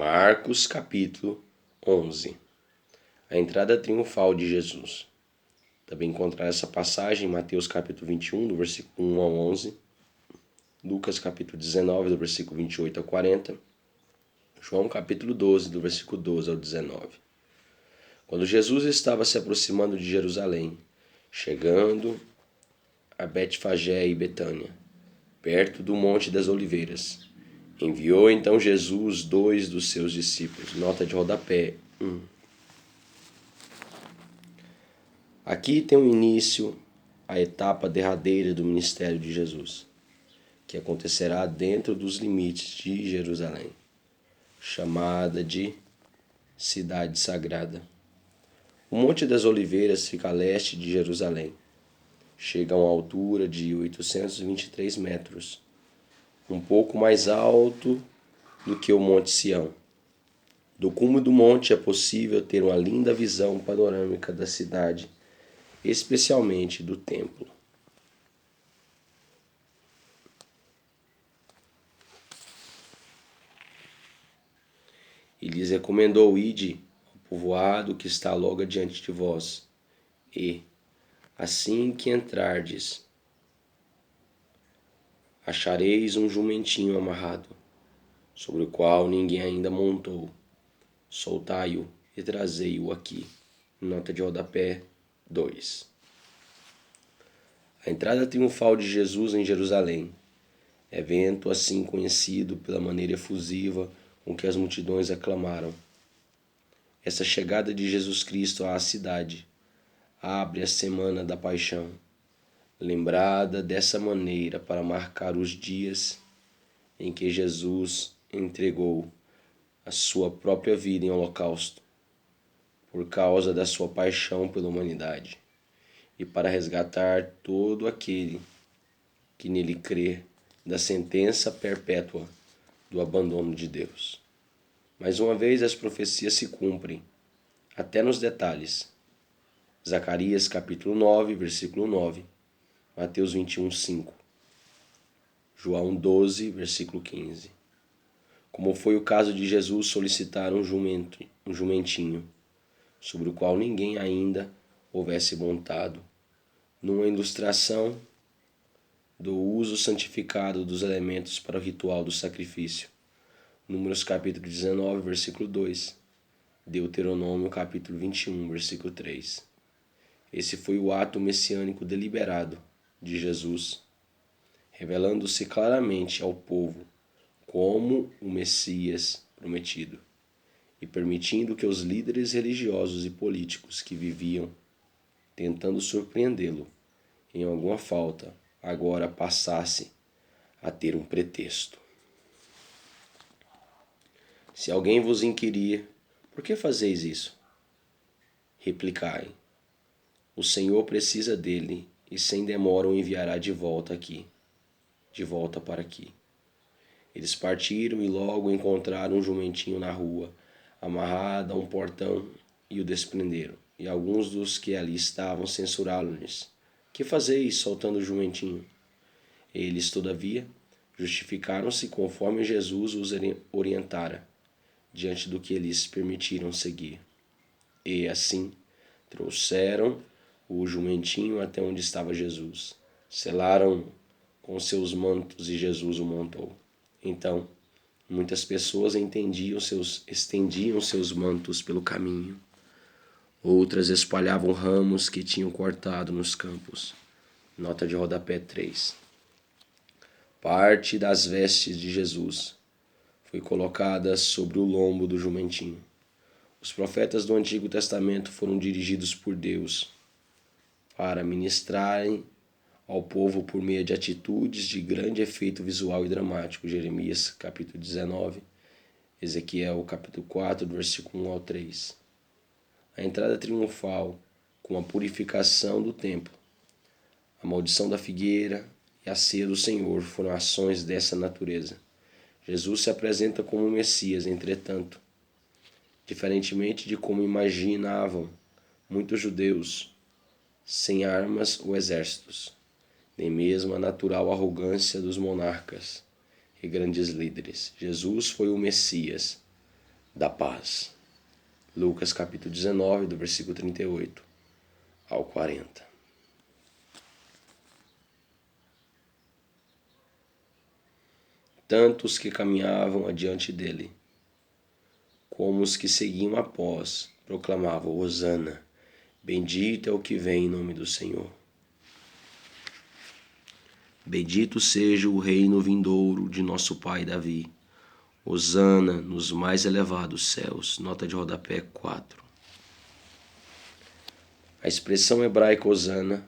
Marcos capítulo 11. A entrada triunfal de Jesus. Também encontrar essa passagem em Mateus capítulo 21, do versículo 1 ao 11, Lucas capítulo 19, do versículo 28 ao 40, João capítulo 12, do versículo 12 ao 19. Quando Jesus estava se aproximando de Jerusalém, chegando a Betfagé e Betânia, perto do Monte das Oliveiras, enviou então Jesus 2 dos seus discípulos. Nota de rodapé 1. Aqui tem um início a etapa derradeira do ministério de Jesus, que acontecerá dentro dos limites de Jerusalém, chamada de Cidade Sagrada. O Monte das Oliveiras fica a leste de Jerusalém. Chega a uma altura de 823 metros, um pouco mais alto do que o Monte Sião. Do cume do monte é possível ter uma linda visão panorâmica da cidade, especialmente do templo. E lhes recomendou: ide ao povoado que está logo adiante de vós, e, assim que entrardes, achareis um jumentinho amarrado, sobre o qual ninguém ainda montou. Soltai-o e trazei-o aqui. Nota de rodapé 2. A entrada triunfal de Jesus em Jerusalém, evento assim conhecido pela maneira efusiva com que as multidões aclamaram. Essa chegada de Jesus Cristo à cidade abre a semana da paixão, lembrada dessa maneira para marcar os dias em que Jesus entregou a sua própria vida em holocausto por causa da sua paixão pela humanidade e para resgatar todo aquele que nele crê da sentença perpétua do abandono de Deus. Mais uma vez as profecias se cumprem, até nos detalhes. Zacarias capítulo 9, versículo 9, Mateus 21, 5, João 12, versículo 15. Como foi o caso de Jesus solicitar um jumentinho, sobre o qual ninguém ainda houvesse montado, numa ilustração do uso santificado dos elementos para o ritual do sacrifício. Números capítulo 19, versículo 2. Deuteronômio capítulo 21, versículo 3. Esse foi o ato messiânico deliberado de Jesus, revelando-se claramente ao povo como o Messias prometido e permitindo que os líderes religiosos e políticos que viviam tentando surpreendê-lo em alguma falta agora passasse a ter um pretexto. Se alguém vos inquirir, por que fazeis isso? Replicai: o Senhor precisa dele e sem demora o enviará de volta para aqui. Eles partiram e logo encontraram um jumentinho na rua, amarrado a um portão, e o desprenderam. E alguns dos que ali estavam censuraram-lhes: que fazeis soltando o jumentinho? Eles, todavia, justificaram-se conforme Jesus os orientara, diante do que eles permitiram seguir. E, assim, trouxeram o jumentinho até onde estava Jesus. Selaram com seus mantos e Jesus o montou. Então, muitas pessoas estendiam seus mantos pelo caminho. Outras espalhavam ramos que tinham cortado nos campos. Nota de rodapé 3. Parte das vestes de Jesus foi colocada sobre o lombo do jumentinho. Os profetas do Antigo Testamento foram dirigidos por Deus para ministrarem ao povo por meio de atitudes de grande efeito visual e dramático. Jeremias capítulo 19, Ezequiel capítulo 4, do versículo 1 ao 3. A entrada triunfal com a purificação do templo, a maldição da figueira e a ceia do Senhor foram ações dessa natureza. Jesus se apresenta como o Messias, entretanto, diferentemente de como imaginavam muitos judeus, sem armas ou exércitos, nem mesmo a natural arrogância dos monarcas e grandes líderes. Jesus foi o Messias, da paz. Lucas capítulo 19, do versículo 38 ao 40. Tanto os que caminhavam adiante dele, como os que seguiam após, proclamavam: Hosana, bendito é o que vem em nome do Senhor. Bendito seja o reino vindouro de nosso pai Davi. Hosana nos mais elevados céus. Nota de rodapé 4. A expressão hebraica Hosana,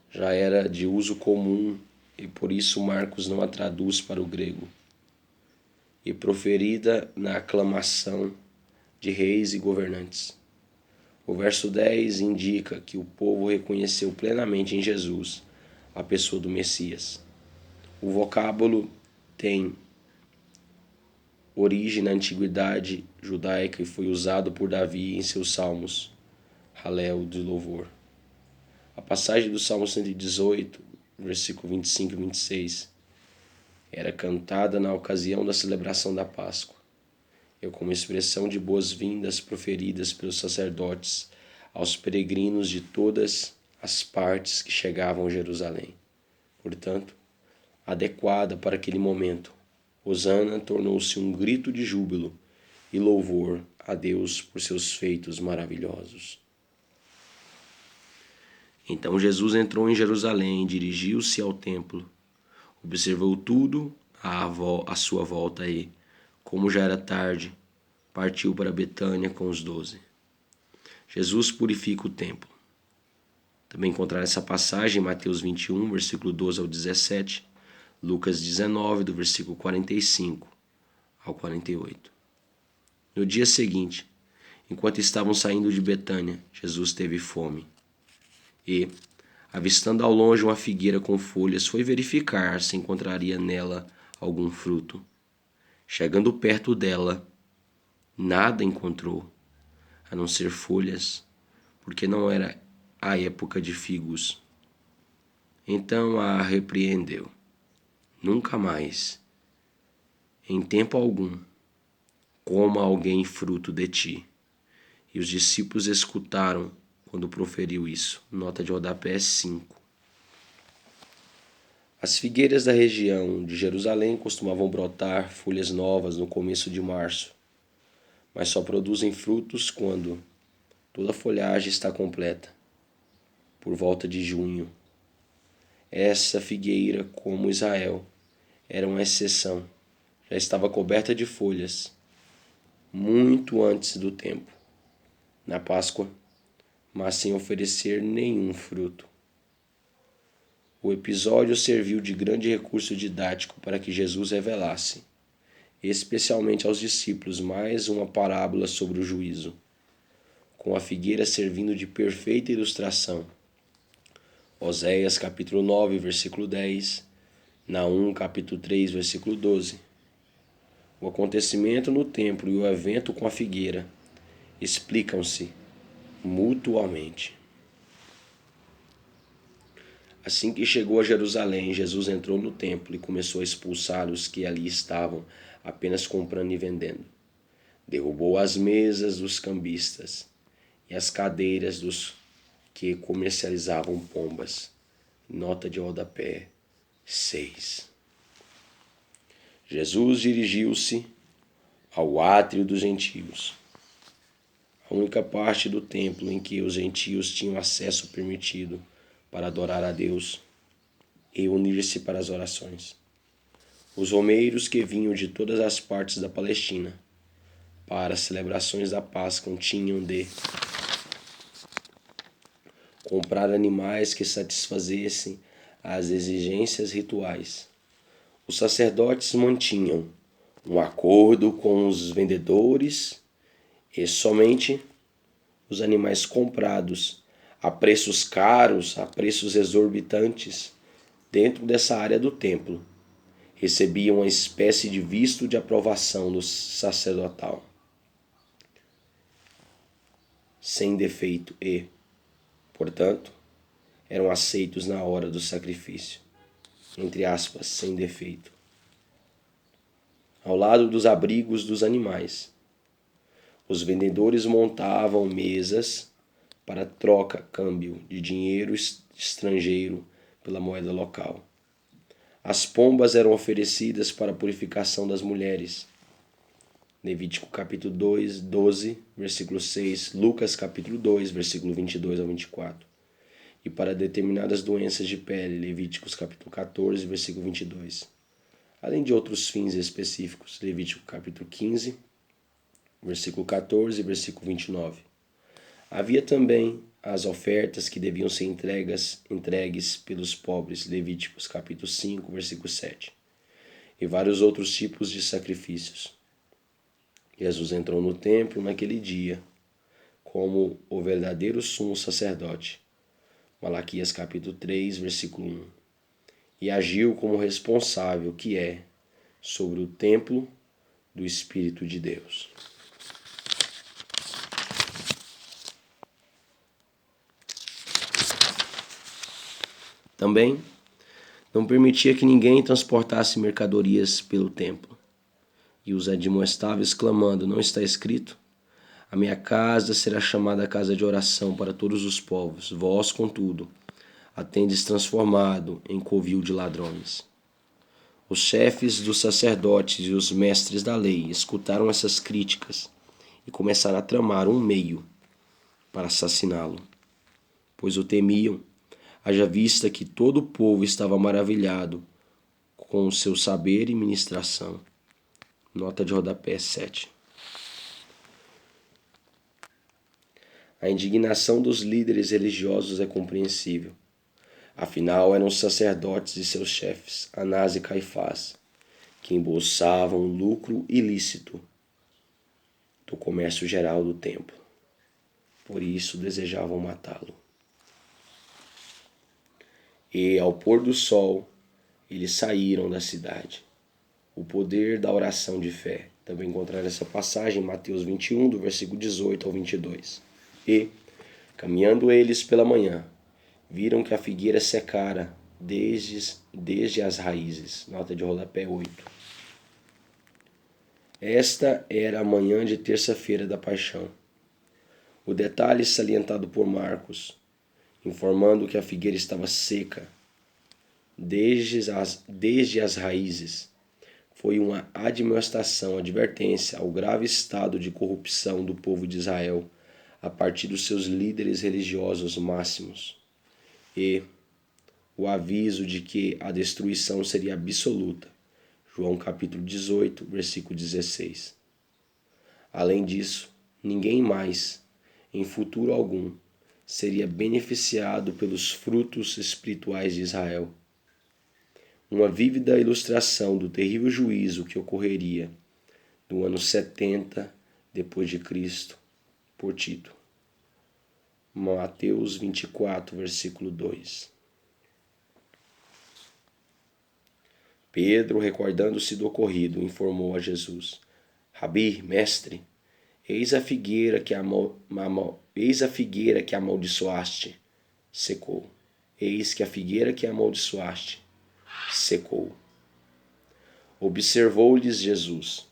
já era de uso comum e por isso Marcos não a traduz para o grego. E proferida na aclamação de reis e governantes. O verso 10 indica que o povo reconheceu plenamente em Jesus a pessoa do Messias. O vocábulo tem origem na antiguidade judaica e foi usado por Davi em seus salmos, Halel de louvor. A passagem do Salmo 118, versículo 25 e 26, era cantada na ocasião da celebração da Páscoa, e como expressão de boas-vindas proferidas pelos sacerdotes aos peregrinos de todas as partes que chegavam a Jerusalém. Portanto, adequada para aquele momento, Hosana tornou-se um grito de júbilo e louvor a Deus por seus feitos maravilhosos. Então Jesus entrou em Jerusalém, dirigiu-se ao templo, observou tudo à sua volta e, como já era tarde, partiu para Betânia com os 12. Jesus purifica o templo. Também encontrar essa passagem em Mateus 21, versículo 12 ao 17, Lucas 19, do versículo 45 ao 48. No dia seguinte, enquanto estavam saindo de Betânia, Jesus teve fome. E, avistando ao longe uma figueira com folhas, foi verificar se encontraria nela algum fruto. Chegando perto dela, nada encontrou, a não ser folhas, porque não era a época de figos. Então a repreendeu: nunca mais, em tempo algum, coma alguém fruto de ti. E os discípulos escutaram quando proferiu isso. Nota de rodapé 5. As figueiras da região de Jerusalém costumavam brotar folhas novas no começo de março, mas só produzem frutos quando toda a folhagem está completa, por volta de junho. Essa figueira, como Israel, era uma exceção. Já estava coberta de folhas, muito antes do tempo, na Páscoa, mas sem oferecer nenhum fruto. O episódio serviu de grande recurso didático para que Jesus revelasse, especialmente aos discípulos, mais uma parábola sobre o juízo, com a figueira servindo de perfeita ilustração. Oséias capítulo 9, versículo 10, Naum capítulo 3, versículo 12. O acontecimento no templo e o evento com a figueira explicam-se mutuamente. Assim que chegou a Jerusalém, Jesus entrou no templo e começou a expulsar os que ali estavam apenas comprando e vendendo. Derrubou as mesas dos cambistas e as cadeiras dos que comercializavam pombas. Nota de rodapé 6. Jesus dirigiu-se ao átrio dos gentios, a única parte do templo em que os gentios tinham acesso permitido para adorar a Deus e unir-se para as orações. Os romeiros que vinham de todas as partes da Palestina para as celebrações da Páscoa tinham de comprar animais que satisfazessem as exigências rituais. Os sacerdotes mantinham um acordo com os vendedores e somente os animais comprados a preços caros, a preços exorbitantes, dentro dessa área do templo, recebiam uma espécie de visto de aprovação do sacerdotal, sem defeito e, portanto, eram aceitos na hora do sacrifício, entre aspas, sem defeito. ao lado dos abrigos dos animais. Os vendedores montavam mesas para troca-câmbio de dinheiro estrangeiro pela moeda local. As pombas eram oferecidas para a purificação das mulheres. Levítico capítulo 2, 12, versículo 6, Lucas capítulo 2, versículo 22 ao 24. E para determinadas doenças de pele, Levíticos capítulo 14, versículo 22. Além de outros fins específicos, Levítico capítulo 15, versículo 14 e versículo 29. Havia também as ofertas que deviam ser entregues pelos pobres, Levíticos capítulo 5, versículo 7. E vários outros tipos de sacrifícios. Jesus entrou no templo naquele dia como o verdadeiro sumo sacerdote, Malaquias capítulo 3, versículo 1, e agiu como responsável que é sobre o templo do Espírito de Deus. Também não permitia que ninguém transportasse mercadorias pelo templo. E os admoestava exclamando: não está escrito? A minha casa será chamada casa de oração para todos os povos. Vós, contudo, a tendes transformado em covil de ladrões. Os chefes dos sacerdotes e os mestres da lei escutaram essas críticas e começaram a tramar um meio para assassiná-lo, pois o temiam, haja vista que todo o povo estava maravilhado com o seu saber e ministração. Nota de rodapé 7. A indignação dos líderes religiosos é compreensível. Afinal, eram os sacerdotes e seus chefes, Anás e Caifás, que embolsavam o lucro ilícito do comércio geral do templo. Por isso, desejavam matá-lo. E, ao pôr do sol, eles saíram da cidade. O poder da oração de fé. Também encontrar essa passagem em Mateus 21, do versículo 18 ao 22. E, caminhando eles pela manhã, viram que a figueira secara desde as raízes. Nota de rodapé 8. Esta era a manhã de terça-feira da paixão. O detalhe salientado por Marcos, informando que a figueira estava seca desde as raízes, foi uma advertência ao grave estado de corrupção do povo de Israel a partir dos seus líderes religiosos máximos, e o aviso de que a destruição seria absoluta. João capítulo 18, versículo 16. Além disso, ninguém mais, em futuro algum, seria beneficiado pelos frutos espirituais de Israel. Uma vívida ilustração do terrível juízo que ocorreria no ano 70 depois de Cristo, por Tito. Mateus 24, versículo 2. Pedro, recordando-se do ocorrido, informou a Jesus: Rabi, mestre, eis a figueira que amaldiçoaste, secou. Eis que a figueira que amaldiçoaste, secou. Observou-lhes Jesus: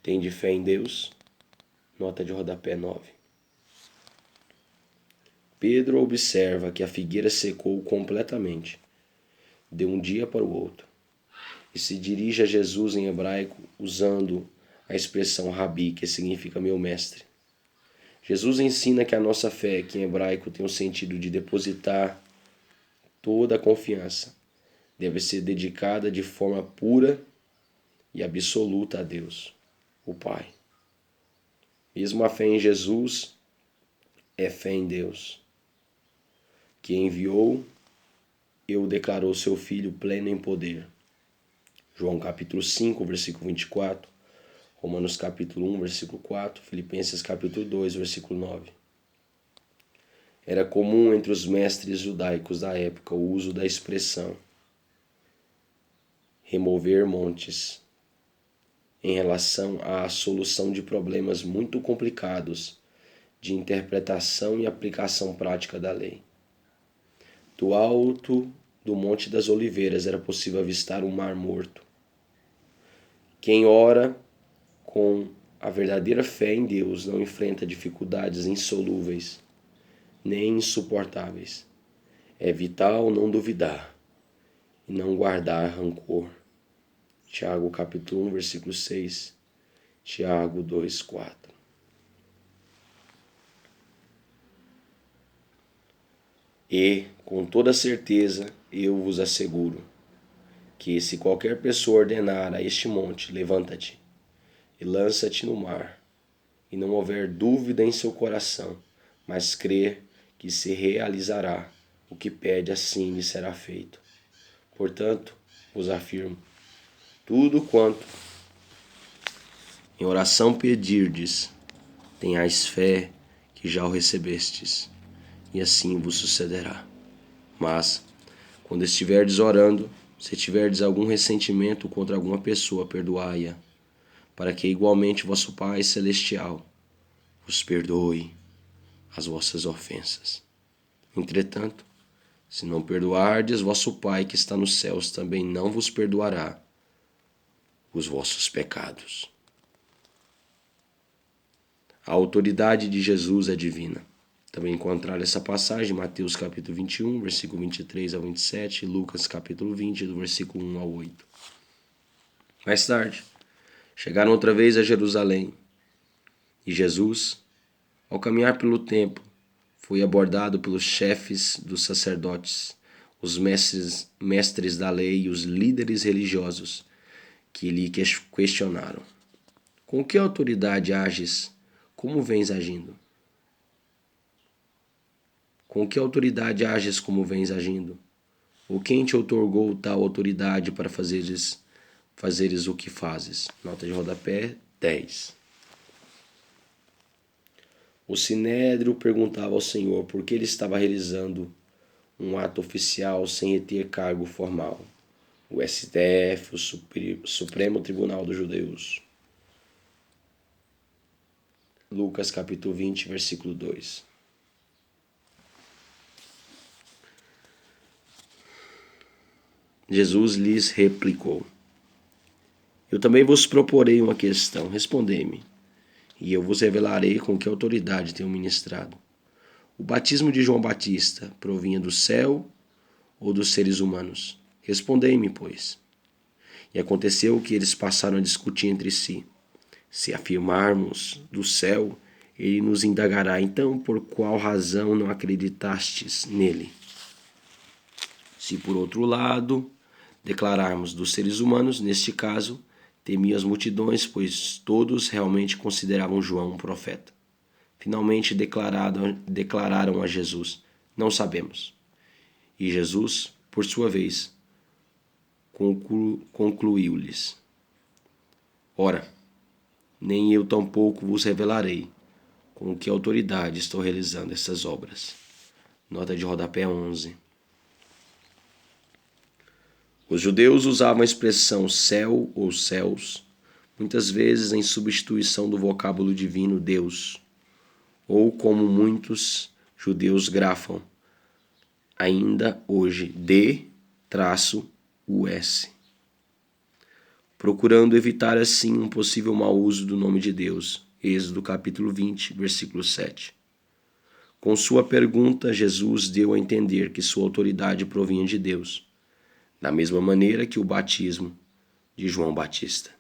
tende fé em Deus? Nota de rodapé 9. Pedro observa que a figueira secou completamente, de um dia para o outro, e se dirige a Jesus em hebraico usando a expressão Rabi, que significa meu mestre. Jesus ensina que a nossa fé, que em hebraico tem o sentido de depositar toda a confiança, deve ser dedicada de forma pura e absoluta a Deus, o Pai. Mesmo a fé em Jesus é fé em Deus, que enviou e o declarou seu Filho pleno em poder. João capítulo 5, versículo 24, Romanos capítulo 1, versículo 4, Filipenses capítulo 2, versículo 9. Era comum entre os mestres judaicos da época o uso da expressão remover montes em relação à solução de problemas muito complicados de interpretação e aplicação prática da lei. Do alto do Monte das Oliveiras era possível avistar o Mar Morto, Quem ora com a verdadeira fé em Deus não enfrenta dificuldades insolúveis nem insuportáveis. É vital não duvidar e não guardar rancor. Tiago capítulo 1, versículo 6. Tiago 2, 4. E, com toda certeza, eu vos asseguro que se qualquer pessoa ordenar a este monte, levanta-te e lança-te no mar, e não houver dúvida em seu coração, mas crer que se realizará o que pede, assim lhe será feito. Portanto, vos afirmo, tudo quanto em oração pedirdes, tenhais fé que já o recebestes, e assim vos sucederá. Mas, quando estiverdes orando, se tiverdes algum ressentimento contra alguma pessoa, perdoai-a, para que igualmente vosso Pai Celestial vos perdoe as vossas ofensas. Entretanto, se não perdoardes, vosso Pai que está nos céus também não vos perdoará os vossos pecados. A autoridade de Jesus é divina. Também encontrar essa passagem em Mateus capítulo 21, versículo 23 ao 27, e Lucas capítulo 20, do versículo 1 ao 8. Mais tarde, chegaram outra vez a Jerusalém, e Jesus, ao caminhar pelo templo, foi abordado pelos chefes dos sacerdotes, os mestres da lei e os líderes religiosos, que lhe questionaram: com que autoridade ages? Como vens agindo? Com que autoridade ages como vens agindo? Ou quem te outorgou tal autoridade para fazeres o que fazes? Nota de rodapé 10. O Sinédrio perguntava ao Senhor por que ele estava realizando um ato oficial sem ter cargo formal. O STF, o Supremo Tribunal dos Judeus. Lucas capítulo 20, versículo 2. Jesus lhes replicou: eu também vos proporei uma questão, respondei-me, e eu vos revelarei com que autoridade tenho ministrado. O batismo de João Batista provinha do céu ou dos seres humanos? Respondei-me, pois. E aconteceu que eles passaram a discutir entre si. Se afirmarmos do céu, ele nos indagará, então por qual razão não acreditastes nele? Se por outro lado declararmos dos seres humanos, neste caso, temiam as multidões, pois todos realmente consideravam João um profeta. Finalmente declararam a Jesus: não sabemos. E Jesus, por sua vez, concluiu-lhes: ora, nem eu tampouco vos revelarei com que autoridade estou realizando essas obras. Nota de rodapé 11. Os judeus usavam a expressão céu ou céus, muitas vezes em substituição do vocábulo divino Deus, ou como muitos judeus grafam, ainda hoje, D-US, procurando evitar assim um possível mau uso do nome de Deus. Êxodo capítulo 20, versículo 7. Com sua pergunta, Jesus deu a entender que sua autoridade provinha de Deus, da mesma maneira que o batismo de João Batista.